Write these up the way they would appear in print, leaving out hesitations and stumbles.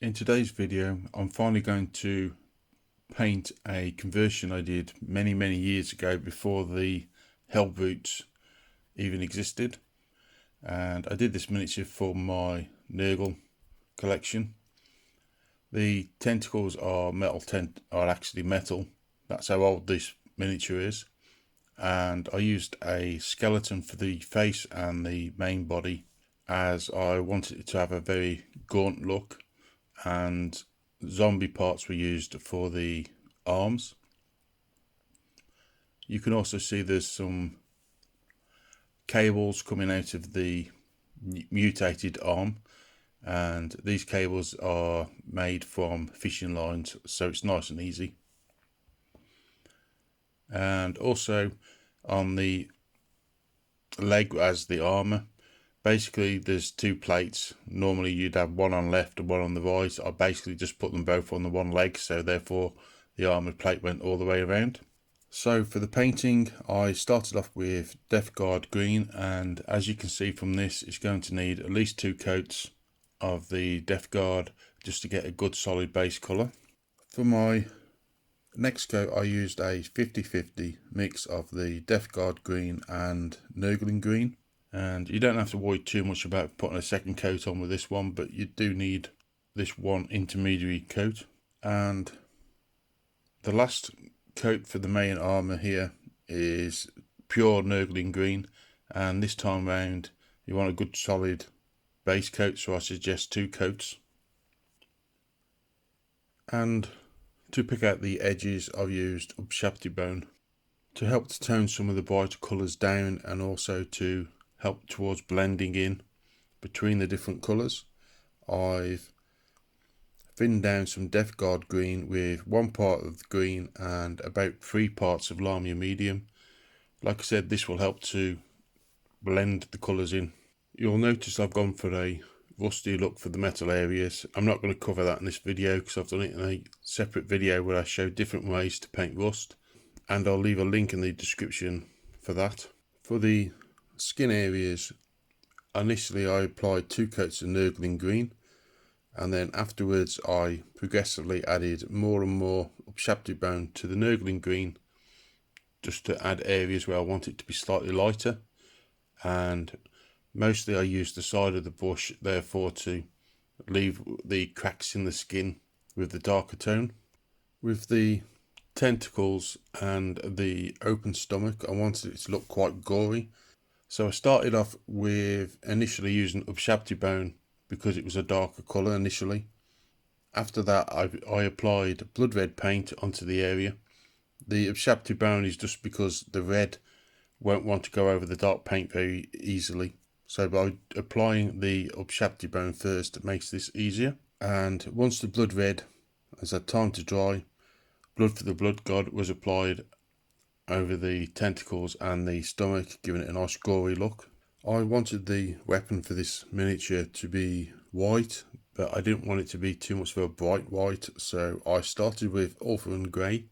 In today's video, I'm finally going to paint a conversion I did many years ago before the hellbrutes even existed. And I did this miniature for my Nurgle collection. The tentacles are actually metal. That's how old this miniature is. And I used a skeleton for the face and the main body, as I wanted it to have a very gaunt look, and zombie parts were used for the arms. You can also see there's some cables coming out of the mutated arm, and these cables are made from fishing lines, so it's nice and easy. And also on the leg as the armor, basically there's two plates. Normally you'd have one on left and one on the right. I basically just put them both on the one leg, so therefore the armored plate went all the way around. So for the painting, I started off with Death Guard green, and as you can see from this, it's going to need at least 2 coats of the Death Guard just to get a good solid base colour. For my next coat, I used a 50-50 mix of the Death Guard green and Nurgle green. And you don't have to worry too much about putting a second coat on with this one, but you do need this one intermediary coat. And the last coat for the main armour here is pure Nurgle green, and this time round you want a good solid base coat, so I suggest 2 coats. And to pick out the edges, I've used Bloat-drone to help to tone some of the brighter colours down, and also to help towards blending in between the different colours. I've thinned down some Death Guard green with 1 part of green and about 3 parts of Lamia medium. Like I said, this will help to blend the colours in. You'll notice I've gone for a rusty look for the metal areas. I'm not going to cover that in this video because I've done it in a separate video where I show different ways to paint rust, and I'll leave a link in the description for that. For the skin areas, initially I applied 2 coats of Nurgle green, and then afterwards I progressively added more and more Bloat-drone to the Nurgle green, just to add areas where I want it to be slightly lighter. And mostly I used the side of the brush therefore to leave the cracks in the skin with the darker tone. With the tentacles and the open stomach, I wanted it to look quite gory, so I started off with initially using Bloat-drone because it was a darker colour initially. After that I applied blood red paint onto the area. The Bloat-drone is just because the red won't want to go over the dark paint very easily, so by applying the Bloat-drone first, it makes this easier. And once the blood red has had time to dry, Blood for the Blood God was applied over the tentacles and the stomach, giving it a nice gory look. I wanted the weapon for this miniature to be white, but I didn't want it to be too much of a bright white, so I started with Ulthuan Grey,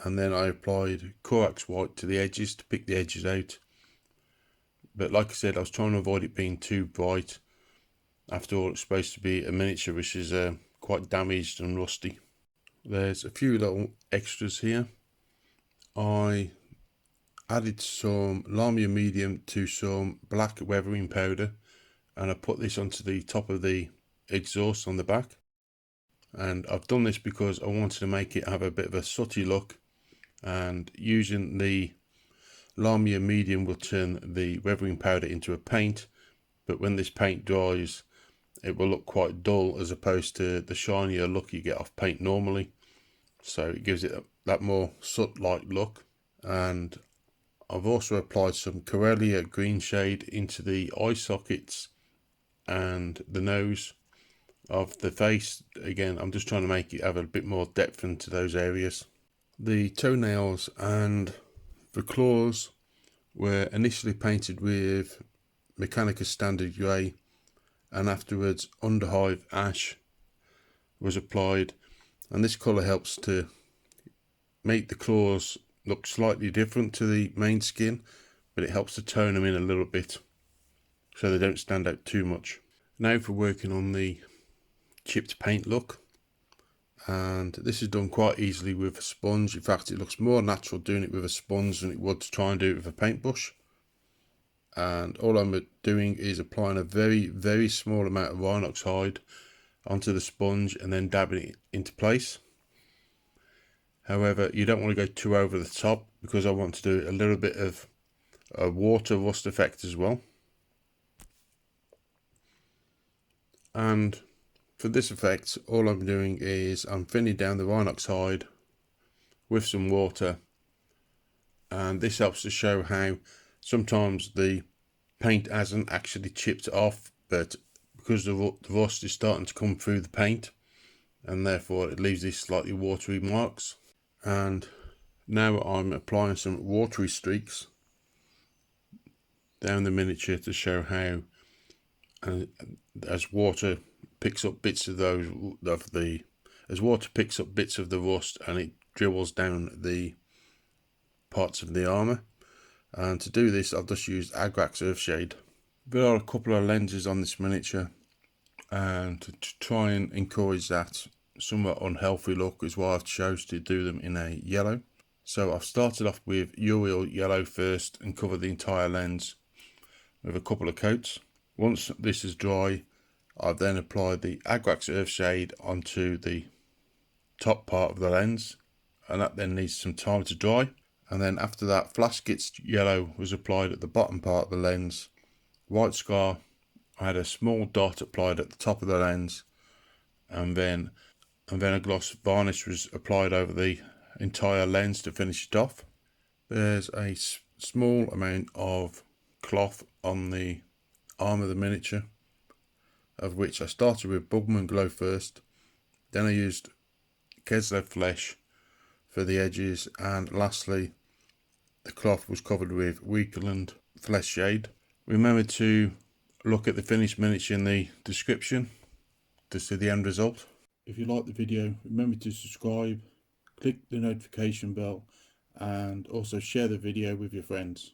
and then I applied Corax white to the edges to pick the edges out. But like I said, I was trying to avoid it being too bright. After all, it's supposed to be a miniature which is quite damaged and rusty. There's a few little extras here. I added some Lamia medium to some black weathering powder, and I put this onto the top of the exhaust on the back. And I've done this because I wanted to make it have a bit of a sooty look, and using the Lamia medium will turn the weathering powder into a paint, but when this paint dries it will look quite dull as opposed to the shinier look you get off paint normally, so it gives it that more soot-like look. And I've also applied some Corellia green shade into the eye sockets and the nose of the face. Again, I'm just trying to make it have a bit more depth into those areas. The toenails and the claws were initially painted with Mechanica Standard Grey, and afterwards Underhive Ash was applied, and this colour helps to make the claws look slightly different to the main skin, but it helps to tone them in a little bit so they don't stand out too much. Now for working on the chipped paint look. And this is done quite easily with a sponge. In fact, it looks more natural doing it with a sponge than it would to try and do it with a paintbrush. And all I'm doing is applying a very small amount of Rhinox hide onto the sponge and then dabbing it into place. However, you don't want to go too over the top, because I want to do a little bit of a water rust effect as well. And for this effect, all I'm doing is I'm thinning down the Rhinox hide with some water, and this helps to show how sometimes the paint hasn't actually chipped off, but because the rust is starting to come through the paint, and therefore it leaves these slightly watery marks. And now I'm applying some watery streaks down the miniature to show how, as water picks up bits of as water picks up bits of the rust and it dribbles down the parts of the armor. And to do this, I've just used Agrax Earthshade. There are a couple of lenses on this miniature, and to try and encourage that somewhat unhealthy look is why I've chose to do them in a yellow. So I've started off with Uriel yellow first and covered the entire lens with a couple of coats. Once this is dry, I've then applied the Agrax Earthshade onto the top part of the lens, and that then needs some time to dry. And then after that, Flash Gitz yellow was applied at the bottom part of the lens. White Scar, I had a small dot applied at the top of the lens, and then a gloss varnish was applied over the entire lens to finish it off. There's a small amount of cloth on the arm of the miniature, of which I started with Bugman Glow first, then I used Keslev Flesh for the edges, and lastly the cloth was covered with Weekland Flesh Shade. Remember to look at the finished miniature in the description to see the end result. If you like the video, remember to subscribe, click the notification bell, and also share the video with your friends.